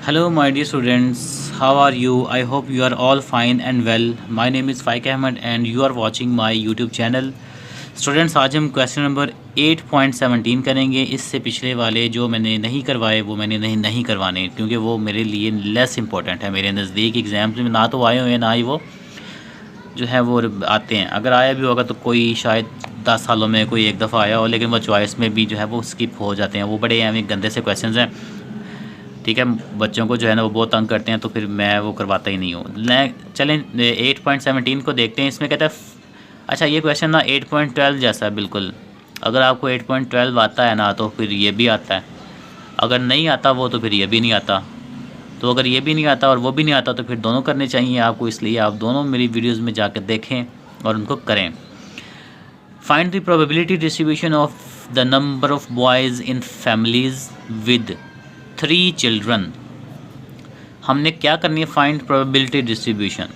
Hello, my dear students. How are you? I hope you are all fine and well. My name is Faik Ahmed and you are watching my YouTube channel. Students आज हम question number 8.17 करेंगे। इससे पिछले वाले जो मैंने नहीं करवाए वो मैंने नहीं करवाने, क्योंकि वो मेरे लिए लेस इंपॉर्टेंट है। मेरे नज़दीक एग्ज़ाम्स में ना तो आए हुए हैं, ना ही वो जो है वो आते हैं। अगर आया भी होगा तो कोई शायद 10 सालों में कोई एक दफ़ा आया हो, लेकिन वो चॉइस में भी जो है वो स्किप हो जाते हैं। वो बड़े हमें गंदे से क्वेश्चन हैं, ठीक है। बच्चों को जो है ना वो बहुत तंग करते हैं, तो फिर मैं वो करवाता ही नहीं हूँ। चलें 8.17 को देखते हैं। इसमें कहता है, अच्छा ये क्वेश्चन ना 8.12 जैसा है बिल्कुल। अगर आपको 8.12 आता है ना तो फिर ये भी आता है, अगर नहीं आता वो तो फिर ये भी नहीं आता। तो अगर ये भी नहीं आता और वो भी नहीं आता तो फिर दोनों करने चाहिए आपको, इसलिए आप दोनों मेरी वीडियोज़ में जाकर देखें और उनको करें। Find the probability distribution of the number of boys in families with 3 children. हमने क्या करनी है, फाइंड प्रोबेबिलिटी डिस्ट्रीब्यूशन।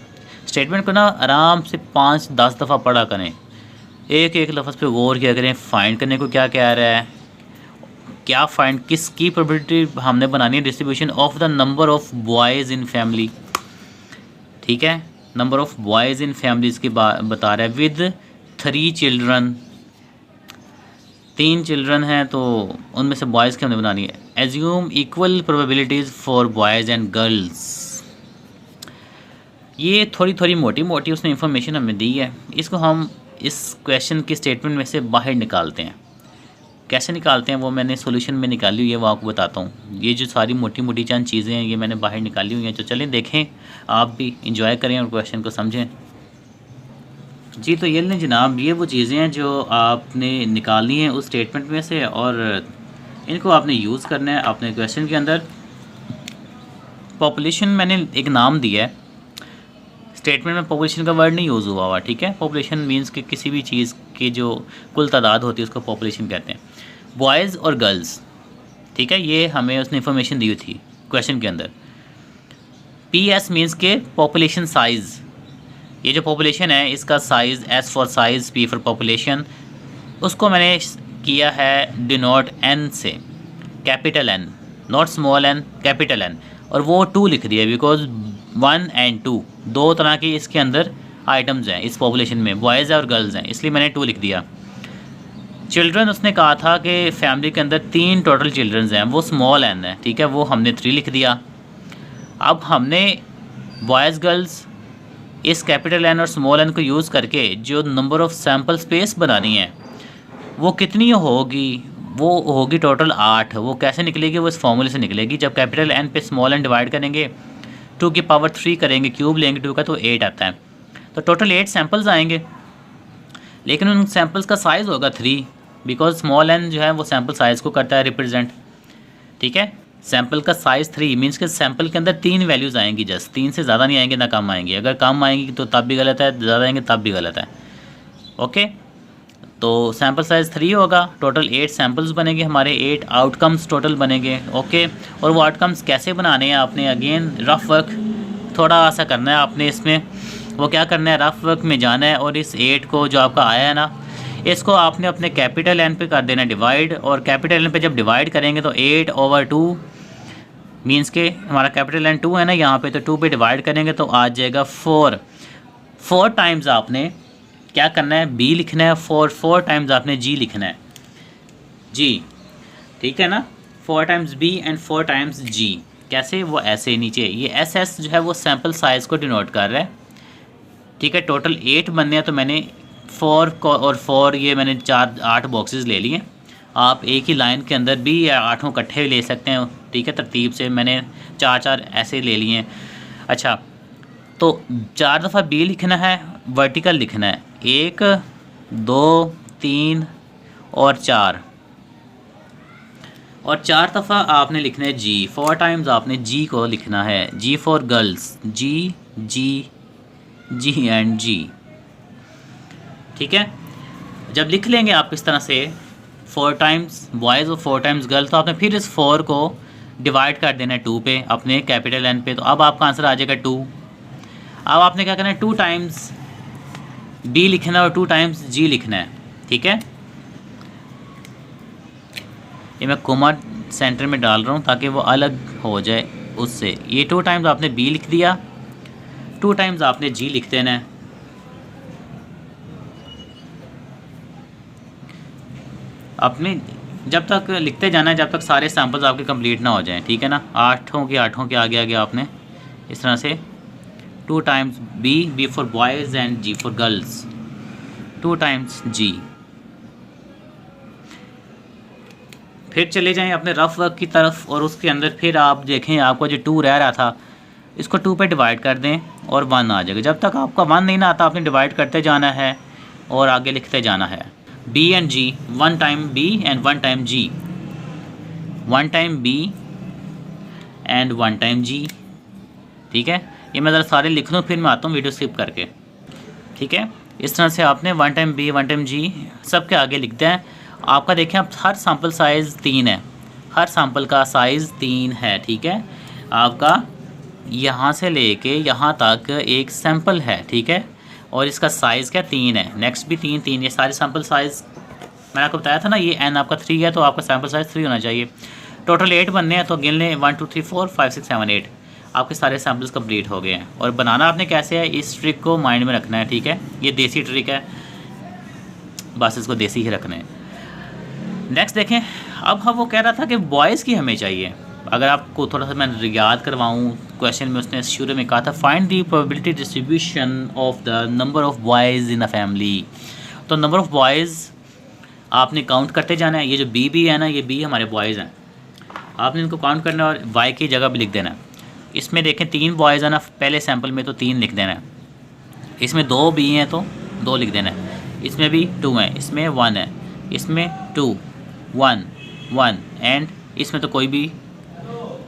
स्टेटमेंट को ना आराम से 5-10 दफ़ा पढ़ा करें, एक एक लफ्ज़ पे गौर किया करें। फाइंड करने को क्या कह रहा है, क्या फाइंड किसकी प्रोबेबिलिटी हमने बनानी है, distribution of the number of boys in family, ठीक है। Number of boys in families की बता रहा है विद 3 चिल्ड्रन। 3 चिल्ड्रन हैं तो उनमें से बॉयज़ की हमने बनानी है। Assume equal probabilities for boys and girls. ये थोड़ी थोड़ी मोटी मोटी उसने इन्फॉर्मेशन हमें दी है, इसको हम इस क्वेश्चन की स्टेटमेंट में से बाहर निकालते हैं। कैसे निकालते हैं वो मैंने सॉल्यूशन में निकाली हुई है, वो आपको बताता हूँ। ये जो सारी मोटी मोटी चंद चीज़ें हैं ये मैंने बाहर निकाली हुई हैं, तो चलें देखें, आप भी इंजॉय करें और क्वेश्चन को समझें। जी तो ये लें जनाब, ये वो चीज़ें हैं जो आपने निकालनी है उस स्टेटमेंट में से, और इनको आपने यूज़ करना है अपने क्वेश्चन के अंदर। पॉपुलेशन मैंने एक नाम दिया है, स्टेटमेंट में पॉपुलेशन का वर्ड नहीं यूज़ हुआ हुआ, ठीक है। पॉपुलेशन मींस कि किसी भी चीज़ की जो कुल तादाद होती है उसको पॉपुलेशन कहते हैं। बॉयज़ और गर्ल्स, ठीक है, ये हमें उसने इन्फॉर्मेशन दी हुई थी क्वेश्चन के अंदर। PS मींस के पॉपुलेशन साइज़, ये जो पॉपुलेशन है इसका size, S for size, P for population, उसको मैंने किया है डिनोट N से, capital N, not small n, capital N, और वो 2 लिख दिया बिकॉज 1 and 2 दो तरह की इसके अंदर आइटम्स हैं इस पॉपुलेशन में, बॉयज़ और गर्ल्स हैं, इसलिए मैंने 2 लिख दिया। चिल्ड्रन उसने कहा था कि फैमिली के अंदर 3 टोटल चिल्ड्रन हैं, वो स्मॉल n है, ठीक है, वो हमने 3 लिख दिया। अब हमने बॉयज़ गर्ल्स इस कैपिटल N और स्मॉल n को यूज़ करके जो नंबर ऑफ़ सैम्पल स्पेस बनानी है वो कितनी होगी, वो होगी टोटल 8। वो कैसे निकलेगी, वो इस फॉर्मूले से निकलेगी। जब कैपिटल N पे स्मॉल n डिवाइड करेंगे, 2 की पावर 3 करेंगे, क्यूब लेंगे 2 का, तो 8 आता है। तो टोटल 8 सैम्पल्स आएंगे, लेकिन उन सैम्पल्स का साइज़ होगा 3, बिकॉज स्मॉल n जो है वो सैम्पल साइज़ को करता है रिप्रेजेंट, ठीक है। सैम्पल का साइज़ 3 मीन्स के सैम्पल के अंदर 3 वैल्यूज़ आएंगी, जस्ट 3 से ज़्यादा नहीं आएंगे ना कम आएंगी। अगर कम आएंगी तो तब भी गलत है, ज़्यादा आएंगे तब भी गलत है, ओके। तो सैम्पल साइज़ 3 होगा, टोटल 8 सैम्पल्स बनेंगे हमारे, 8 आउटकम्स टोटल बनेंगे, ओके। और वो आउटकम्स कैसे बनाने हैं आपने, अगेन रफ़ वर्क थोड़ा सा करना है आपने इसमें। वो क्या करना है, रफ़ वर्क में जाना है और इस 8 को जो आपका आया है ना, इसको आपने अपने कैपिटल N पे कर देना डिवाइड, और कैपिटल N पे जब डिवाइड करेंगे तो 8/2 मीन्स के हमारा कैपिटल N 2 है ना यहाँ पे, तो 2 पे डिवाइड करेंगे तो आ जाएगा 4 टाइम्स आपने क्या करना है, B लिखना है, 4 टाइम्स आपने G लिखना है, G, ठीक है ना। 4 times B and 4 times G। कैसे, वो ऐसे नीचे ये SS जो है वो सैम्पल साइज़ को डिनोट कर रहा है, ठीक है। टोटल 8 बनने हैं, तो मैंने 4 को और 4 ये मैंने 8 बॉक्सेस ले लिए। आप एक ही लाइन के अंदर भी या 8 इकट्ठे ले सकते हैं, ठीक है। तरतीब से मैंने 4 ऐसे ले लिए हैं। अच्छा, तो 4 दफ़ा B लिखना है, वर्टिकल लिखना है, 1 2 3 और 4, और 4 दफ़ा आपने लिखना है G, 4 टाइम्स आपने G को लिखना है। G for girls, G and G, ठीक है। जब लिख लेंगे आप इस तरह से 4 टाइम्स बॉयज़ और 4 टाइम्स गर्ल्स, तो आपने फिर इस 4 को डिवाइड कर देना है 2 पे, अपने कैपिटल N पे, तो अब आपका आंसर आ जाएगा 2। अब आपने क्या करना है, 2 टाइम्स B लिखना है और 2 टाइम्स G लिखना है, ठीक है। ये मैं कोमा सेंटर में डाल रहा हूँ ताकि वो अलग हो जाए, उससे। ये 2 टाइम्स आपने बी लिख दिया, 2 टाइम्स आपने जी लिख देना है। आपने जब तक लिखते जाना है जब तक सारे सैम्पल्स आपके कंप्लीट ना हो जाएं, ठीक है ना। 8 के आगे आगे आपने इस तरह से 2 times B for boys and G for girls, 2 times G. फिर चले जाएं अपने रफ वर्क की तरफ और उसके अंदर फिर आप देखें आपको जो 2 रह रहा था इसको 2 पे डिवाइड कर दें और 1 आ जाएगा। जब तक आपका 1 नहीं ना आता आपने डिवाइड करते जाना है और आगे लिखते जाना है। B and G, 1 time B and 1 time G, 1 time B and 1 time G, ठीक है। ये मैं ज़रा सारे लिख लूँ फिर मैं आता हूँ वीडियो स्किप करके, ठीक है। इस तरह से आपने 1 टाइम B 1 टाइम G सब के आगे लिखते हैं। आपका देखें आप हर सैम्पल साइज़ 3 है, हर सैम्पल का साइज़ 3 है, ठीक है। आपका यहाँ से लेके यहाँ तक एक सैम्पल है, ठीक है, और इसका साइज़ क्या 3 है। नेक्स्ट भी 3 ये सारे सैम्पल साइज़ मैंने आपको बताया था ना। ये n आपका 3 है तो आपका सैम्पल साइज़ 3 होना चाहिए। टोटल 8 बनने हैं तो गिन लें 1 2 3 4 5 6 7 8 आपके सारे सैम्पल्स कंप्लीट हो गए हैं। और बनाना आपने कैसे है इस ट्रिक को माइंड में रखना है, ठीक है। ये देसी ट्रिक है, बस इसको देसी ही रखना है। नेक्स्ट देखें, अब हम वो कह रहा था कि बॉयज़ की हमें चाहिए। अगर आपको थोड़ा सा मैं याद करवाऊँ, क्वेश्चन में उसने शुरू में कहा था find the probability distribution of the number of boys in a family. तो नंबर ऑफ़ बॉयज़ आपने काउंट करते जाना है। ये जो बी है ना, ये बी हमारे बॉयज़ हैं, आपने इनको काउंट करना है और वाई की जगह भी लिख देना है। इसमें देखें 3 बॉयज़ है ना, पहले सैम्पल में तो 3 लिख देना है। इसमें 2 बी हैं तो 2 लिख देना है। इसमें भी 2 हैं, इसमें 1 है, इसमें 2 1 1 एंड इसमें तो कोई भी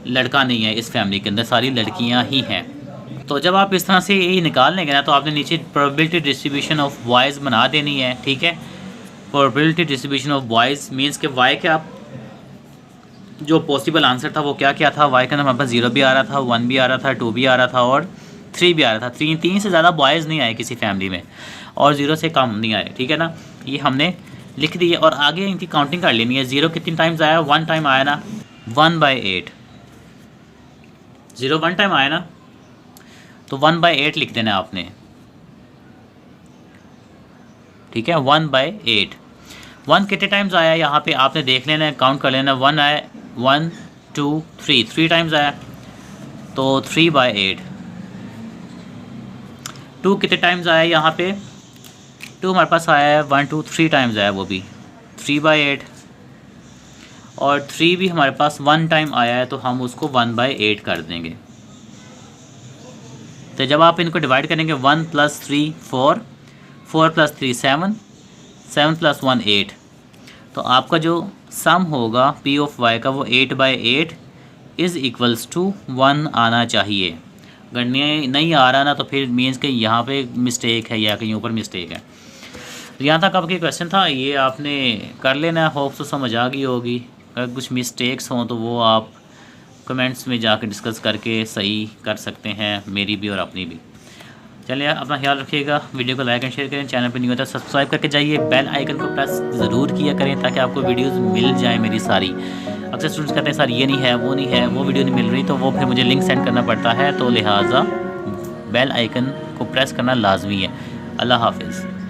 लड़का नहीं है। इस फैमिली के अंदर सारी लड़कियां ही हैं। तो जब आप इस तरह से ये निकाल लेंगे ना तो आपने नीचे प्रोबेबिलिटी डिस्ट्रीब्यूशन ऑफ बॉयज़ बना देनी है, ठीक है। Probability distribution of boys means के वाई के आप जो पॉसिबल आंसर था वो क्या क्या था। वाई के अंदर हमारे पास 0 भी आ रहा था, 1 भी आ रहा था, 2 भी आ रहा था और 3 भी आ रहा था। 3 से ज़्यादा बॉयज़ नहीं आए किसी फैमिली में और 0 से कम नहीं आए, ठीक है ना। ये हमने लिख दी है और आगे इनकी काउंटिंग कर लेनी है। 0 कितनी टाइम्स आया, 1 टाइम आया ना, 1/8। 0 1 टाइम आया ना तो 1/8 लिख देना आपने, ठीक है। 1/8। 1 कितने टाइम्स आया यहाँ पे आपने देख लेना है, काउंट कर लेना। 1 आया, 1 2 3 टाइम्स आया तो 3/8। 2 कितने टाइम्स आया यहाँ पे, 2 हमारे पास आया है 1 2 3 टाइम्स आया, वो भी 3/8। और 3 भी हमारे पास 1 टाइम आया है तो हम उसको 1/8 कर देंगे। तो जब आप इनको डिवाइड करेंगे 1 + 3 4 4 + 3 7 7 + 1 8 तो आपका जो सम होगा P ऑफ Y का वो 8/8 इज़ इक्वल्स टू 1 आना चाहिए। अगर नहीं आ रहा ना तो फिर मीन्स कि यहाँ पे मिस्टेक है या कहीं ऊपर मिस्टेक है। यहाँ तक आपके क्वेश्चन था, ये आपने कर लेना। होप तो समझ आ गई होगी। अगर कुछ मिस्टेक्स हों तो वो आप कमेंट्स में जाकर डिस्कस करके सही कर सकते हैं, मेरी भी और अपनी भी। चलिए अपना ख्याल रखिएगा, वीडियो को लाइक एंड शेयर करें, चैनल पर नहीं होता सब्सक्राइब करके जाइए, बेल आइकन को प्रेस ज़रूर किया करें ताकि आपको वीडियोस मिल जाए मेरी सारी। अक्सर स्टूडेंट्स कहते हैं सर ये नहीं है, वो नहीं है, वो वीडियो नहीं मिल रही, तो वो फिर मुझे लिंक सेंड करना पड़ता है, तो लिहाजा बेल आइकन को प्रेस करना लाजमी है। अल्लाह हाफिज़।